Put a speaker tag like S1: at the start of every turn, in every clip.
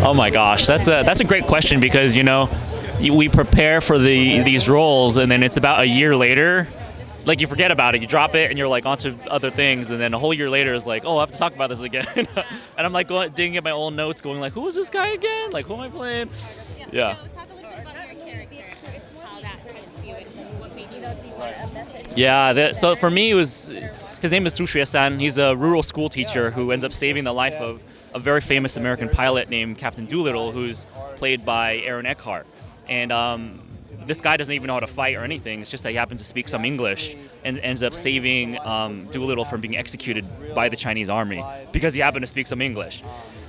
S1: Oh my gosh, that's a great question because we prepare for these roles and then it's about a year later, like you forget about it, you drop it and you're like onto other things, and then a whole year later is like, oh, I have to talk about this again. And I'm like digging at my old notes, going like, who is this guy again? Like, who am I playing? Yeah.
S2: So talk a little bit about your character, how that touched you, and what made you want a message.
S1: Yeah. So for me, his name is San. He's a rural school teacher who ends up saving the life of a very famous American pilot named Captain Doolittle, who's played by Aaron Eckhart. And this guy doesn't even know how to fight or anything. It's just that he happens to speak some English and ends up saving Doolittle from being executed by the Chinese army because he happened to speak some English.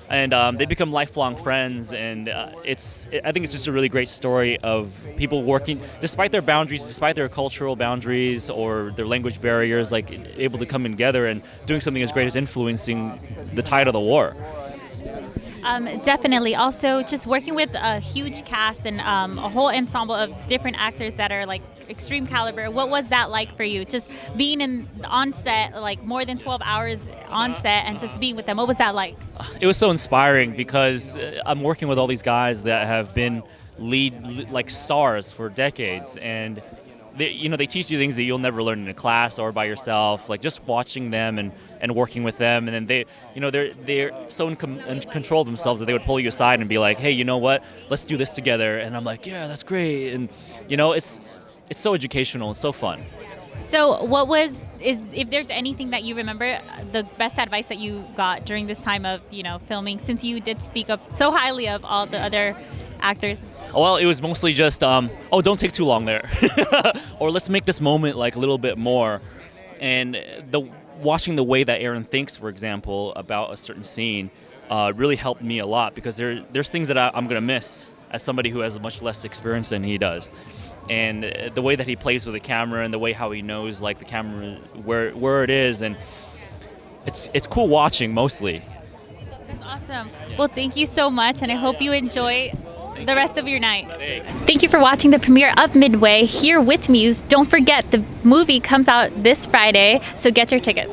S1: And they become lifelong friends, and I think it's just a really great story of people working, despite their boundaries, despite their cultural boundaries or their language barriers, like able to come together and doing something as great as influencing the tide of the war.
S2: Definitely. Also, just working with a huge cast and a whole ensemble of different actors that are like extreme caliber. What was that like for you? Just being on set, like more than 12 hours on set, and just being with them. What was that like?
S1: It was so inspiring because I'm working with all these guys that have been lead like stars for decades, and they teach you things that you'll never learn in a class or by yourself. Like just watching them and working with them, and then they're so in control of themselves that they would pull you aside and be like, hey, you know what? Let's do this together. And I'm like, yeah, that's great. And it's so educational and so fun.
S2: So if there's anything that you remember, the best advice that you got during this time of filming, since you did speak up so highly of all the other actors?
S1: Well, it was mostly just, don't take too long there. Or let's make this moment like a little bit more. And watching the way that Aaron thinks, for example, about a certain scene really helped me a lot, because there's things that I'm going to miss as somebody who has much less experience than he does. And the way that he plays with the camera and the way how he knows like the camera, where it is, and it's cool watching mostly.
S2: That's awesome. Well, thank you so much, and I hope you enjoy the rest of your night. Thank you for watching the premiere of Midway here with Muse. Don't forget, the movie comes out this Friday, so get your tickets.